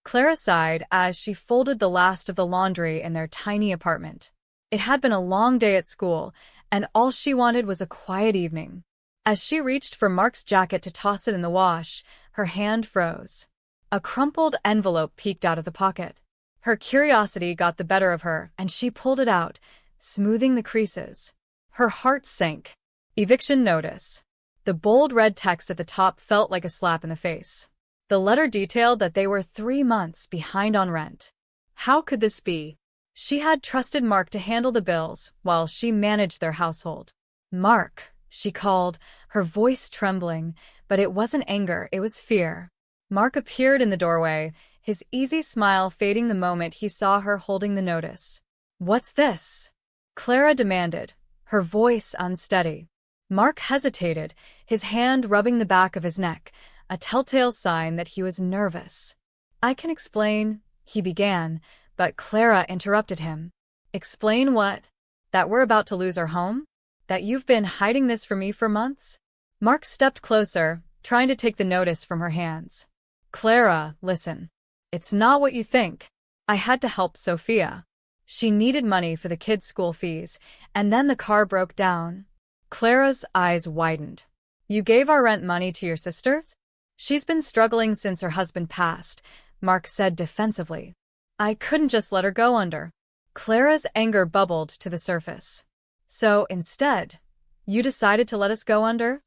Clara sighed as she folded the last of the laundry in their tiny apartment. It had been a long day at school, and all she wanted was a quiet evening. As she reached for Mark's jacket to toss it in the wash, her hand froze. A crumpled envelope peeked out of the pocket. Her curiosity got the better of her, and she pulled it out, smoothing the creases. Her heart sank. Eviction notice. The bold red text at the top felt like a slap in the face. The letter detailed that they were 3 months behind on rent. How could this be? She had trusted Mark to handle the bills while she managed their household. "Mark," she called, her voice trembling, but it wasn't anger, it was fear. Mark appeared in the doorway, his easy smile fading the moment he saw her holding the notice. "What's this?" Clara demanded, her voice unsteady. Mark hesitated, his hand rubbing the back of his neck, a telltale sign that he was nervous. "I can explain," he began, but Clara interrupted him. "Explain what? That we're about to lose our home? That you've been hiding this from me for months?" Mark stepped closer, trying to take the notice from her hands. "Clara, listen. It's not what you think. I had to help Sophia. She needed money for the kids' school fees, and then the car broke down." Clara's eyes widened. "You gave our rent money to your sisters?" "She's been struggling since her husband passed," Mark said defensively. "I couldn't just let her go under." Clara's anger bubbled to the surface. "So, instead, you decided to let us go under?"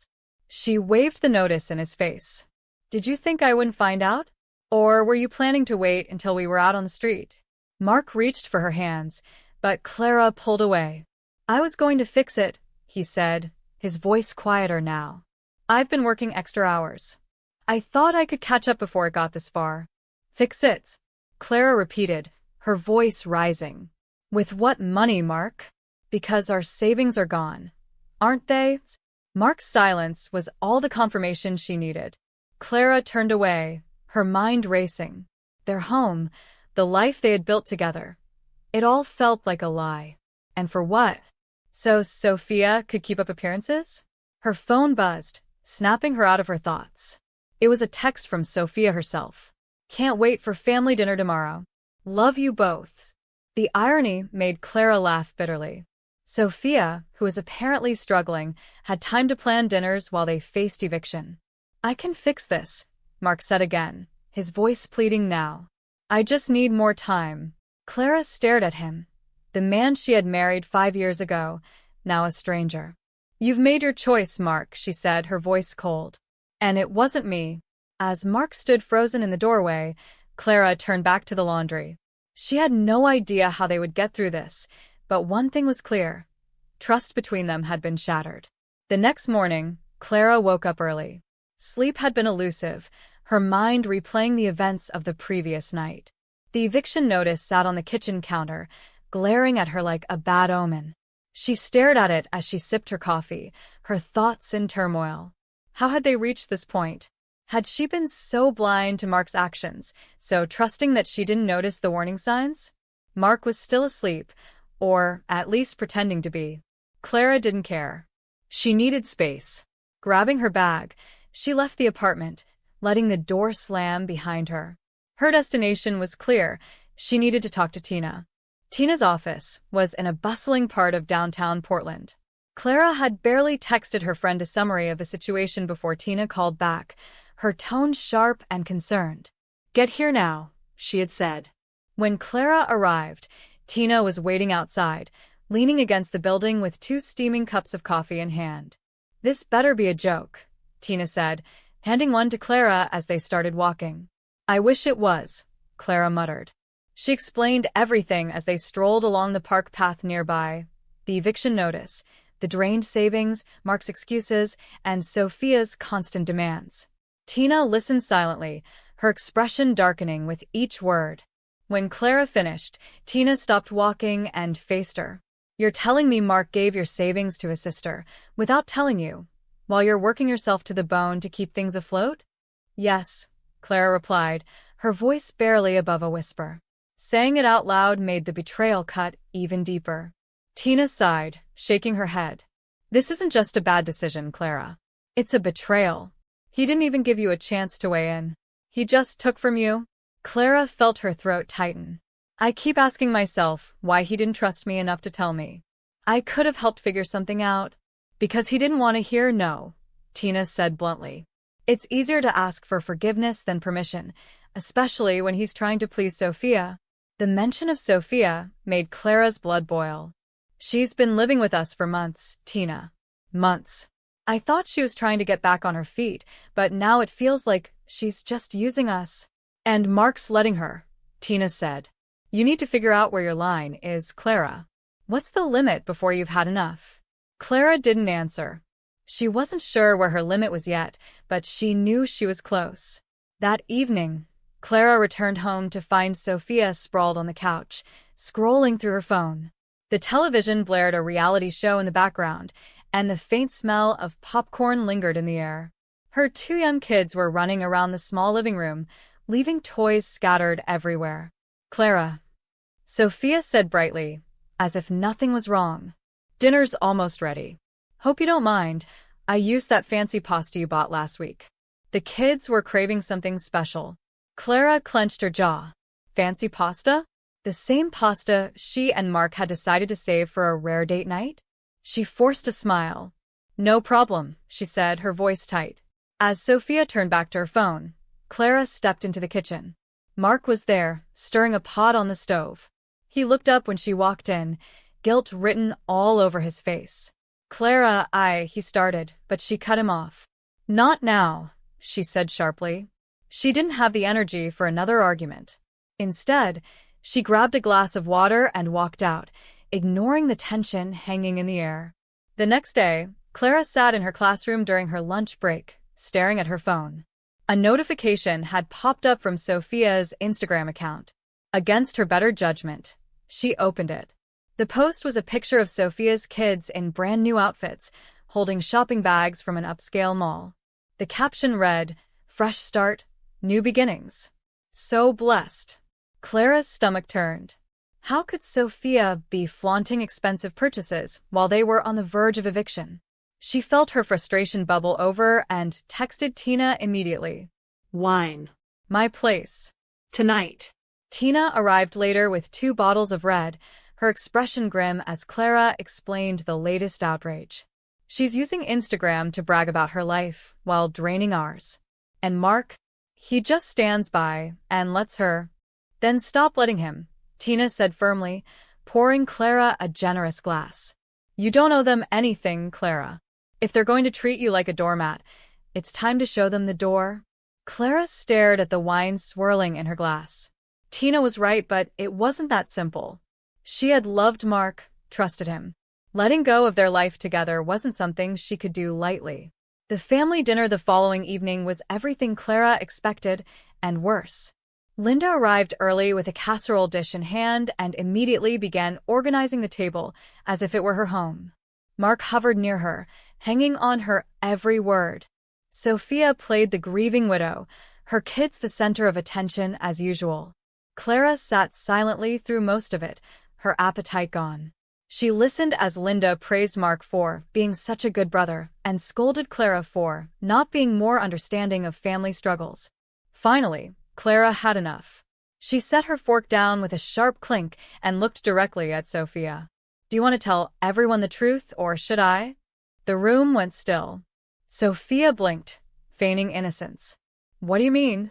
She waved the notice in his face. "Did you think I wouldn't find out? Or were you planning to wait until we were out on the street?" Mark reached for her hands, but Clara pulled away. "I was going to fix it," he said, his voice quieter now. "I've been working extra hours. I thought I could catch up before it got this far." "Fix it?" Clara repeated, her voice rising. "With what money, Mark? Because our savings are gone, aren't they?" Mark's silence was all the confirmation she needed. Clara turned away, her mind racing. Their home, the life they had built together. It all felt like a lie. And for what? So Sophia could keep up appearances? Her phone buzzed, snapping her out of her thoughts. It was a text from Sophia herself. "Can't wait for family dinner tomorrow. Love you both." The irony made Clara laugh bitterly. Sophia, who was apparently struggling, had time to plan dinners while they faced eviction. "I can fix this," Mark said again, his voice pleading now. "I just need more time." Clara stared at him. The man she had married 5 years ago, now a stranger. "You've made your choice, Mark," she said, her voice cold. "And it wasn't me." As Mark stood frozen in the doorway, Clara turned back to the laundry. She had no idea how they would get through this, but one thing was clear. Trust between them had been shattered. The next morning, Clara woke up early. Sleep had been elusive, her mind replaying the events of the previous night. The eviction notice sat on the kitchen counter, glaring at her like a bad omen. She stared at it as she sipped her coffee, her thoughts in turmoil. How had they reached this point? Had she been so blind to Mark's actions, so trusting that she didn't notice the warning signs? Mark was still asleep, or at least pretending to be. Clara didn't care. She needed space. Grabbing her bag, she left the apartment, letting the door slam behind her. Her destination was clear. She needed to talk to Tina. Tina's office was in a bustling part of downtown Portland. Clara had barely texted her friend a summary of the situation before Tina called back, her tone sharp and concerned. "Get here now," she had said. When Clara arrived, Tina was waiting outside, leaning against the building with 2 steaming cups of coffee in hand. "This better be a joke," Tina said, handing one to Clara as they started walking. "I wish it was," Clara muttered. She explained everything as they strolled along the park path nearby. The eviction notice, the drained savings, Mark's excuses, and Sophia's constant demands. Tina listened silently, her expression darkening with each word. When Clara finished, Tina stopped walking and faced her. "You're telling me Mark gave your savings to his sister, without telling you, while you're working yourself to the bone to keep things afloat?" "Yes," Clara replied, her voice barely above a whisper. Saying it out loud made the betrayal cut even deeper. Tina sighed, shaking her head. "This isn't just a bad decision, Clara. It's a betrayal. He didn't even give you a chance to weigh in. He just took from you." Clara felt her throat tighten. I keep asking myself why he didn't trust me enough to tell me. I could have helped figure something out. Because he didn't want to hear no, Tina said bluntly. It's easier to ask for forgiveness than permission, especially when he's trying to please Sophia. The mention of Sophia made Clara's blood boil. She's been living with us for months, Tina. Months. I thought she was trying to get back on her feet, but now it feels like she's just using us. And Mark's letting her, Tina said. You need to figure out where your line is, Clara. What's the limit before you've had enough? Clara didn't answer. She wasn't sure where her limit was yet, but she knew she was close. That evening, Clara returned home to find Sophia sprawled on the couch, scrolling through her phone. The television blared a reality show in the background, and the faint smell of popcorn lingered in the air. Her two young kids were running around the small living room, leaving toys scattered everywhere. Clara, Sophia said brightly, as if nothing was wrong. Dinner's almost ready. Hope you don't mind. I used that fancy pasta you bought last week. The kids were craving something special. Clara clenched her jaw. Fancy pasta? The same pasta she and Mark had decided to save for a rare date night? She forced a smile. No problem, she said, her voice tight. As Sophia turned back to her phone, Clara stepped into the kitchen. Mark was there, stirring a pot on the stove. He looked up when she walked in, guilt written all over his face. Clara, he started, but she cut him off. Not now, she said sharply. She didn't have the energy for another argument. Instead, she grabbed a glass of water and walked out, ignoring the tension hanging in the air. The next day, Clara sat in her classroom during her lunch break, staring at her phone. A notification had popped up from Sophia's Instagram account. Against her better judgment, she opened it. The post was a picture of Sophia's kids in brand new outfits, holding shopping bags from an upscale mall. The caption read, "Fresh start, new beginnings." So blessed. Clara's stomach turned. How could Sophia be flaunting expensive purchases while they were on the verge of eviction? She felt her frustration bubble over and texted Tina immediately. Wine. My place. Tonight. Tina arrived later with 2 bottles of red, her expression grim as Clara explained the latest outrage. She's using Instagram to brag about her life while draining ours. And Mark? He just stands by and lets her. Then stop letting him, Tina said firmly, pouring Clara a generous glass. You don't owe them anything, Clara. If they're going to treat you like a doormat, it's time to show them the door. Clara stared at the wine swirling in her glass. Tina was right, but it wasn't that simple. She had loved Mark, trusted him. Letting go of their life together wasn't something she could do lightly. The family dinner the following evening was everything Clara expected, and worse. Linda arrived early with a casserole dish in hand and immediately began organizing the table as if it were her home. Mark hovered near her, hanging on her every word. Sophia played the grieving widow, her kids the center of attention as usual. Clara sat silently through most of it, her appetite gone. She listened as Linda praised Mark for being such a good brother and scolded Clara for not being more understanding of family struggles. Finally, Clara had enough. She set her fork down with a sharp clink and looked directly at Sophia. Do you want to tell everyone the truth, or should I? The room went still. Sophia blinked, feigning innocence. What do you mean?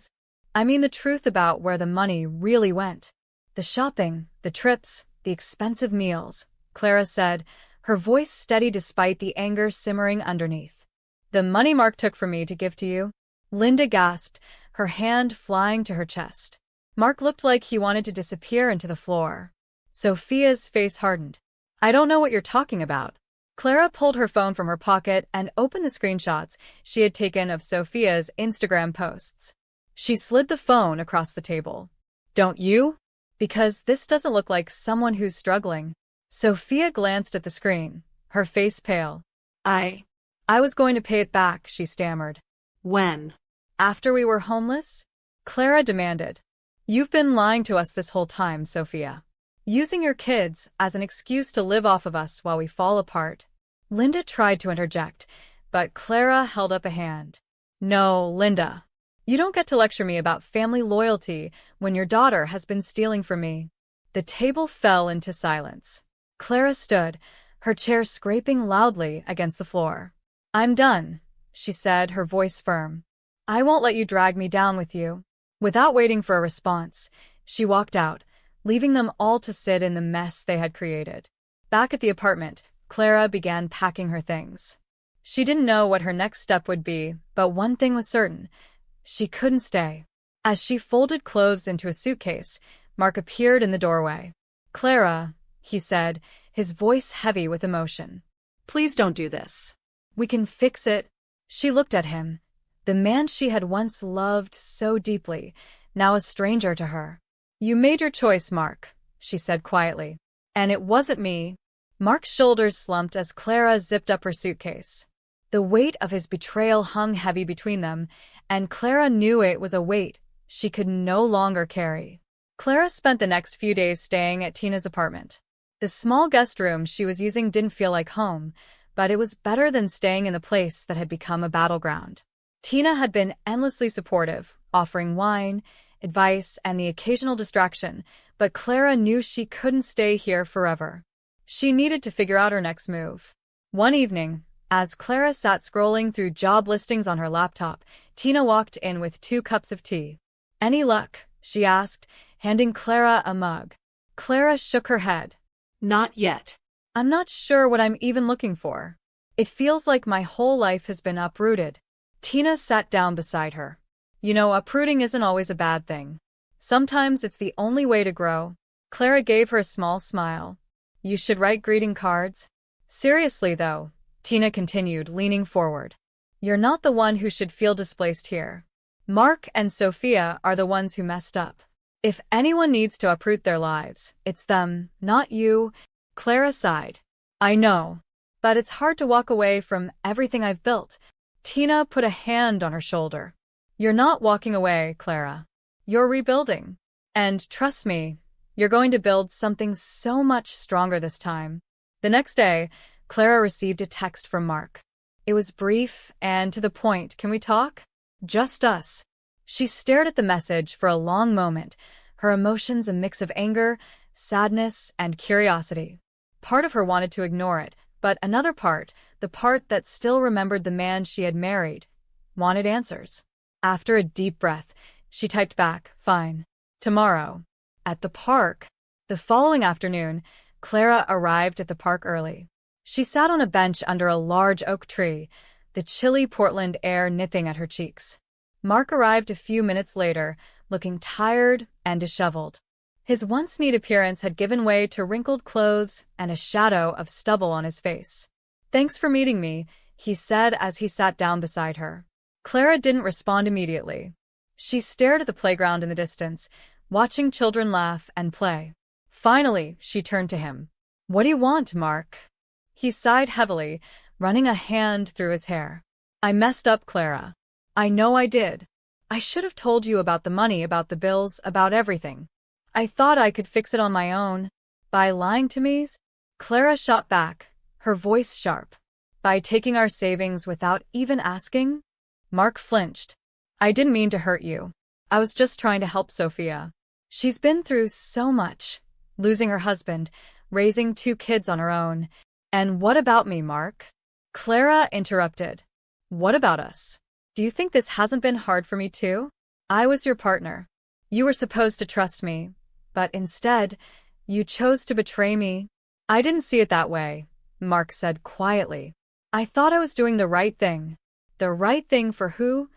I mean the truth about where the money really went. The shopping, the trips, the expensive meals, Clara said, her voice steady despite the anger simmering underneath. The money Mark took from me to give to you? Linda gasped, her hand flying to her chest. Mark looked like he wanted to disappear into the floor. Sophia's face hardened. I don't know what you're talking about. Clara pulled her phone from her pocket and opened the screenshots she had taken of Sophia's Instagram posts. She slid the phone across the table. Don't you? Because this doesn't look like someone who's struggling. Sophia glanced at the screen, her face pale. I was going to pay it back, she stammered. When? After we were homeless? Clara demanded. You've been lying to us this whole time, Sophia. Using your kids as an excuse to live off of us while we fall apart. Linda tried to interject, but Clara held up a hand. No, Linda. You don't get to lecture me about family loyalty when your daughter has been stealing from me. The table fell into silence. Clara stood, her chair scraping loudly against the floor. I'm done, she said, her voice firm. I won't let you drag me down with you. Without waiting for a response, she walked out, leaving them all to sit in the mess they had created. Back at the apartment, Clara began packing her things. She didn't know what her next step would be, but one thing was certain. She couldn't stay. As she folded clothes into a suitcase, Mark appeared in the doorway. Clara, he said, his voice heavy with emotion. Please don't do this. We can fix it. She looked at him. The man she had once loved so deeply, now a stranger to her. You made your choice, Mark, she said quietly. And it wasn't me. Mark's shoulders slumped as Clara zipped up her suitcase. The weight of his betrayal hung heavy between them, and Clara knew it was a weight she could no longer carry. Clara spent the next few days staying at Tina's apartment. The small guest room she was using didn't feel like home, but it was better than staying in the place that had become a battleground. Tina had been endlessly supportive, offering wine, advice, and the occasional distraction, but Clara knew she couldn't stay here forever. She needed to figure out her next move. One evening, as Clara sat scrolling through job listings on her laptop, Tina walked in with 2 cups of tea. Any luck? She asked, handing Clara a mug. Clara shook her head. Not yet. I'm not sure what I'm even looking for. It feels like my whole life has been uprooted. Tina sat down beside her. You know, uprooting isn't always a bad thing. Sometimes it's the only way to grow. Clara gave her a small smile. You should write greeting cards. Seriously, though, Tina continued, leaning forward. You're not the one who should feel displaced here. Mark and Sophia are the ones who messed up. If anyone needs to uproot their lives, it's them, not you. Clara sighed. I know, but it's hard to walk away from everything I've built. Tina put a hand on her shoulder. You're not walking away, Clara. You're rebuilding. And trust me, you're going to build something so much stronger this time. The next day, Clara received a text from Mark. It was brief and to the point. Can we talk? Just us. She stared at the message for a long moment, her emotions a mix of anger, sadness, and curiosity. Part of her wanted to ignore it, but another part, the part that still remembered the man she had married, wanted answers. After a deep breath, she typed back, fine. Tomorrow. At the park. The following afternoon, Clara arrived at the park early. She sat on a bench under a large oak tree, the chilly Portland air nipping at her cheeks. Mark arrived a few minutes later, looking tired and disheveled. His once neat appearance had given way to wrinkled clothes and a shadow of stubble on his face. Thanks for meeting me, he said as he sat down beside her. Clara didn't respond immediately. She stared at the playground in the distance, watching children laugh and play. Finally, she turned to him. What do you want, Mark? He sighed heavily, running a hand through his hair. I messed up, Clara. I know I did. I should have told you about the money, about the bills, about everything. I thought I could fix it on my own. By lying to me? Clara shot back, her voice sharp. By taking our savings without even asking? Mark flinched. I didn't mean to hurt you. I was just trying to help Sophia. She's been through so much, losing her husband, raising 2 kids on her own. And what about me, Mark? Clara interrupted. What about us? Do you think this hasn't been hard for me too? I was your partner. You were supposed to trust me, but instead, you chose to betray me. I didn't see it that way, Mark said quietly. I thought I was doing the right thing. The right thing for who?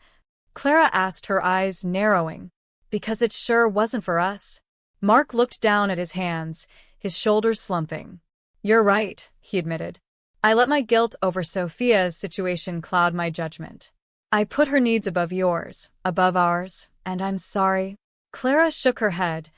Clara asked, her eyes narrowing. Because it sure wasn't for us. Mark looked down at his hands, his shoulders slumping. You're right, he admitted. I let my guilt over Sophia's situation cloud my judgment. I put her needs above yours, above ours, and I'm sorry. Clara shook her head,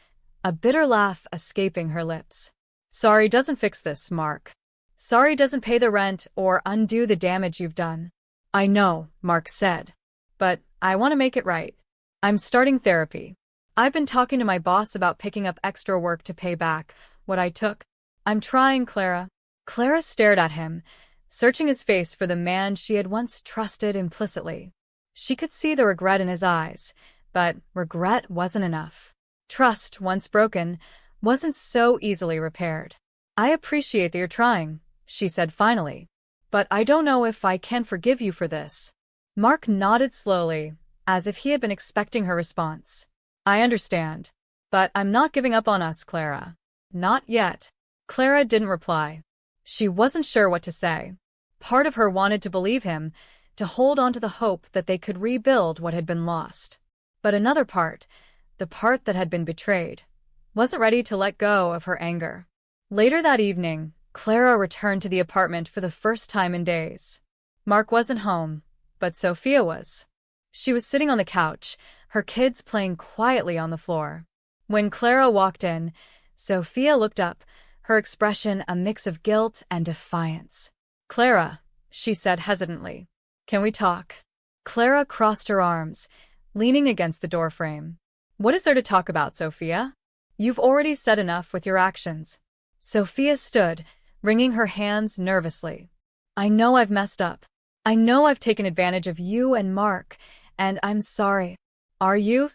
a bitter laugh escaping her lips. Sorry doesn't fix this, Mark. Sorry doesn't pay the rent or undo the damage you've done. I know, Mark said. But I want to make it right. I'm starting therapy. I've been talking to my boss about picking up extra work to pay back what I took. I'm trying, Clara. Clara stared at him, searching his face for the man she had once trusted implicitly. She could see the regret in his eyes, but regret wasn't enough. Trust, once broken, wasn't so easily repaired. I appreciate that you're trying, she said finally, but I don't know if I can forgive you for this. Mark nodded slowly, as if he had been expecting her response. I understand, but I'm not giving up on us, Clara. Not yet. Clara didn't reply. She wasn't sure what to say. Part of her wanted to believe him, to hold on to the hope that they could rebuild what had been lost. But another part, the part that had been betrayed, wasn't ready to let go of her anger. Later that evening, Clara returned to the apartment for the first time in days. Mark wasn't home, but Sophia was. She was sitting on the couch, her kids playing quietly on the floor. When Clara walked in, Sophia looked up, her expression a mix of guilt and defiance. Clara, she said hesitantly, can we talk? Clara crossed her arms, leaning against the doorframe. What is there to talk about, Sophia? You've already said enough with your actions. Sophia stood, wringing her hands nervously. I know I've messed up. I know I've taken advantage of you and Mark, and I'm sorry. Are you?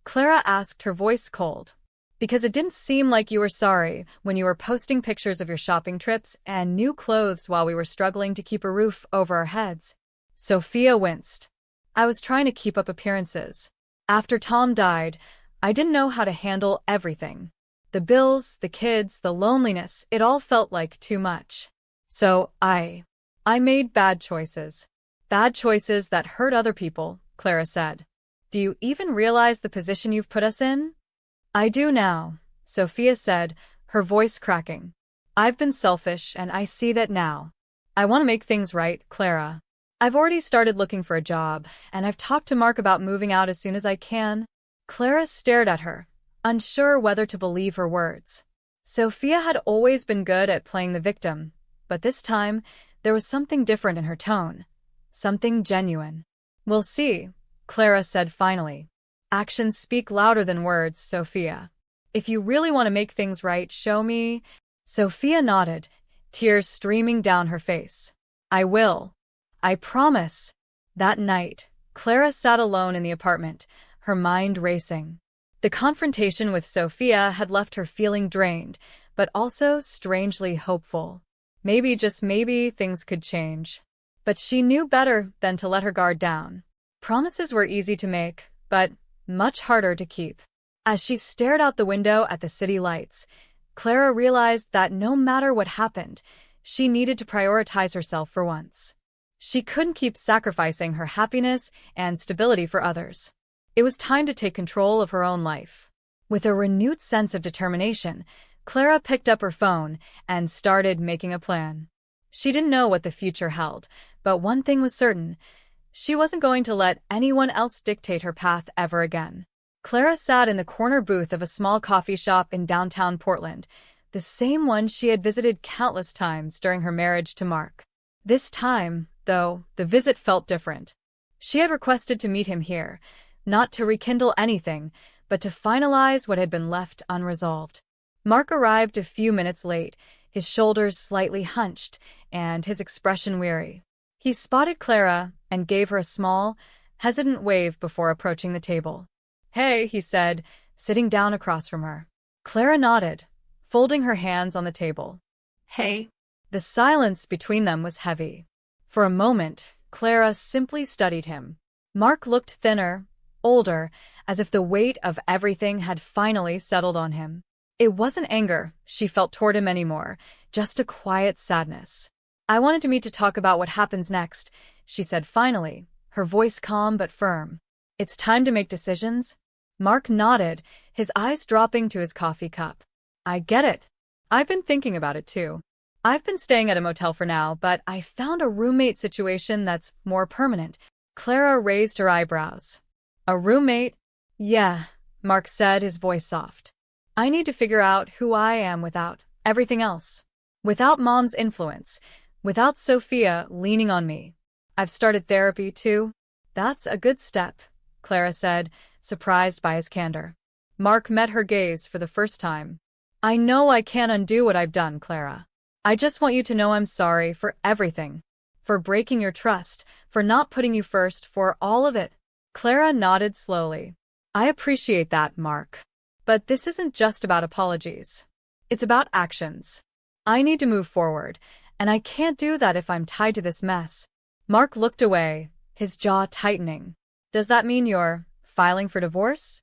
Clara asked, her voice cold. Because it didn't seem like you were sorry when you were posting pictures of your shopping trips and new clothes while we were struggling to keep a roof over our heads. Sophia winced. I was trying to keep up appearances. After Tom died, I didn't know how to handle everything. The bills, the kids, the loneliness, it all felt like too much. So I made bad choices. Bad choices that hurt other people, Clara said. Do you even realize the position you've put us in? I do now, Sophia said, her voice cracking. I've been selfish and I see that now. I want to make things right, Clara. I've already started looking for a job, and I've talked to Mark about moving out as soon as I can. Clara stared at her, unsure whether to believe her words. Sophia had always been good at playing the victim, but this time there was something different in her tone. Something genuine. We'll see, Clara said finally. Actions speak louder than words, Sophia. If you really want to make things right, show me. Sophia nodded, tears streaming down her face. I will. I promise. That night, Clara sat alone in the apartment, her mind racing. The confrontation with Sophia had left her feeling drained, but also strangely hopeful. Maybe, just maybe, things could change. But she knew better than to let her guard down. Promises were easy to make, but much harder to keep. As she stared out the window at the city lights, Clara realized that no matter what happened, she needed to prioritize herself for once. She couldn't keep sacrificing her happiness and stability for others. It was time to take control of her own life. With a renewed sense of determination, Clara picked up her phone and started making a plan. She didn't know what the future held, but one thing was certain. She wasn't going to let anyone else dictate her path ever again. Clara sat in the corner booth of a small coffee shop in downtown Portland, the same one she had visited countless times during her marriage to Mark. This time, though, the visit felt different. She had requested to meet him here, not to rekindle anything, but to finalize what had been left unresolved. Mark arrived a few minutes late, his shoulders slightly hunched, and his expression weary. He spotted Clara and gave her a small, hesitant wave before approaching the table. Hey, he said, sitting down across from her. Clara nodded, folding her hands on the table. Hey. The silence between them was heavy. For a moment, Clara simply studied him. Mark looked thinner, older, as if the weight of everything had finally settled on him. It wasn't anger she felt toward him anymore, just a quiet sadness. I wanted to meet to talk about what happens next, she said finally, her voice calm but firm. It's time to make decisions? Mark nodded, his eyes dropping to his coffee cup. I get it. I've been thinking about it too. I've been staying at a motel for now, but I found a roommate situation that's more permanent. Clara raised her eyebrows. A roommate? Yeah, Mark said, his voice soft. I need to figure out who I am without everything else. Without Mom's influence. Without Sophia leaning on me. I've started therapy too. That's a good step, Clara said, surprised by his candor. Mark met her gaze for the first time. I know I can't undo what I've done, Clara. I just want you to know I'm sorry for everything. for breaking your trust, for not putting you first, for all of it. Clara nodded slowly. I appreciate that, Mark. But this isn't just about apologies. It's about actions. I need to move forward, and I can't do that if I'm tied to this mess. Mark looked away, his jaw tightening. Does that mean you're filing for divorce?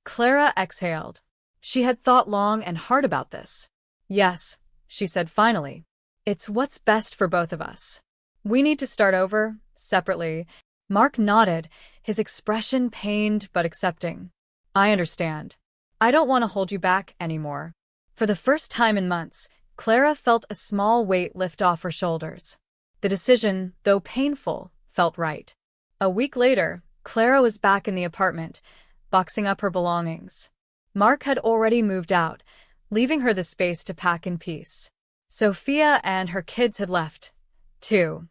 Clara exhaled. She had thought long and hard about this. Yes, she said finally. It's what's best for both of us. We need to start over, separately. Mark nodded, his expression pained but accepting. I understand. I don't want to hold you back anymore. For the first time in months, Clara felt a small weight lift off her shoulders. The decision, though painful, felt right. A week later, Clara was back in the apartment, boxing up her belongings. Mark had already moved out, leaving her the space to pack in peace. Sophia and her kids had left, too,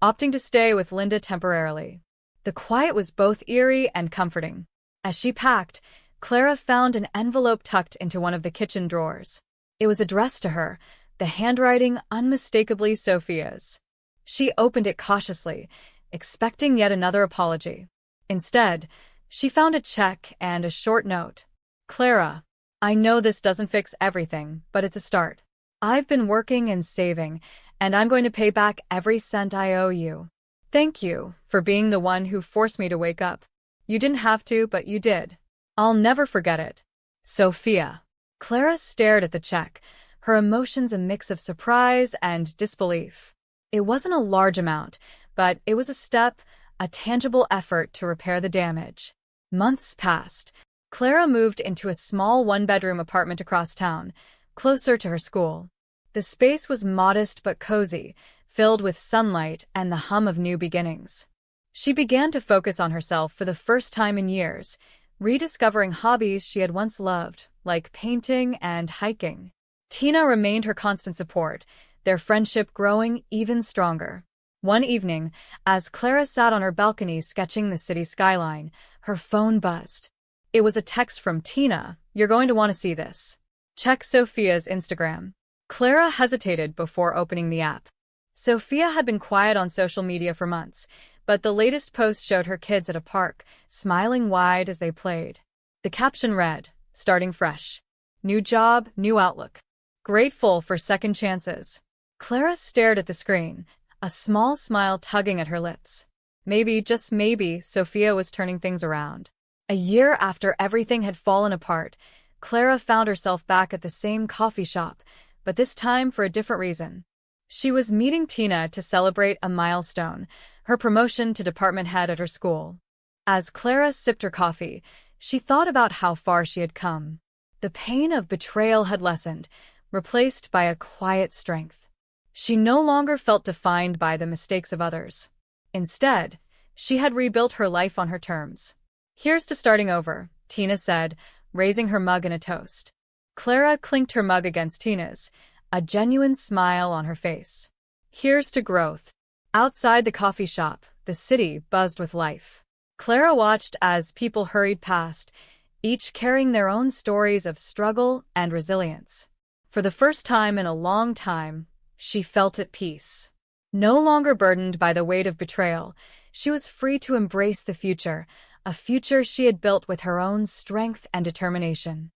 opting to stay with Linda temporarily. The quiet was both eerie and comforting. As she packed, Clara found an envelope tucked into one of the kitchen drawers. It was addressed to her, the handwriting unmistakably Sophia's. She opened it cautiously, expecting yet another apology. Instead, she found a check and a short note. Clara, I know this doesn't fix everything, but it's a start. I've been working and saving, and I'm going to pay back every cent I owe you. Thank you for being the one who forced me to wake up. You didn't have to, but you did. I'll never forget it. Sophia. Clara stared at the check, her emotions a mix of surprise and disbelief. It wasn't a large amount, but it was a step, a tangible effort to repair the damage. Months passed. Clara moved into a small one-bedroom apartment across town, closer to her school. The space was modest but cozy, filled with sunlight and the hum of new beginnings. She began to focus on herself for the first time in years, rediscovering hobbies she had once loved, like painting and hiking. Tina remained her constant support, their friendship growing even stronger. One evening, as Clara sat on her balcony sketching the city skyline, her phone buzzed. It was a text from Tina. You're going to want to see this. Check Sophia's Instagram. Clara hesitated before opening the app. Sophia had been quiet on social media for months, but the latest post showed her kids at a park, smiling wide as they played. The caption read, starting fresh. New job, new outlook. Grateful for second chances. Clara stared at the screen, a small smile tugging at her lips. Maybe, just maybe, Sophia was turning things around. A year after everything had fallen apart, Clara found herself back at the same coffee shop, but this time for a different reason. She was meeting Tina to celebrate a milestone, her promotion to department head at her school. As Clara sipped her coffee, she thought about how far she had come. The pain of betrayal had lessened, replaced by a quiet strength. She no longer felt defined by the mistakes of others. Instead, she had rebuilt her life on her terms. Here's to starting over, Tina said, raising her mug in a toast. Clara clinked her mug against Tina's, a genuine smile on her face. Here's to growth. Outside the coffee shop, the city buzzed with life. Clara watched as people hurried past, each carrying their own stories of struggle and resilience. For the first time in a long time, she felt at peace. No longer burdened by the weight of betrayal, she was free to embrace the future, a future she had built with her own strength and determination.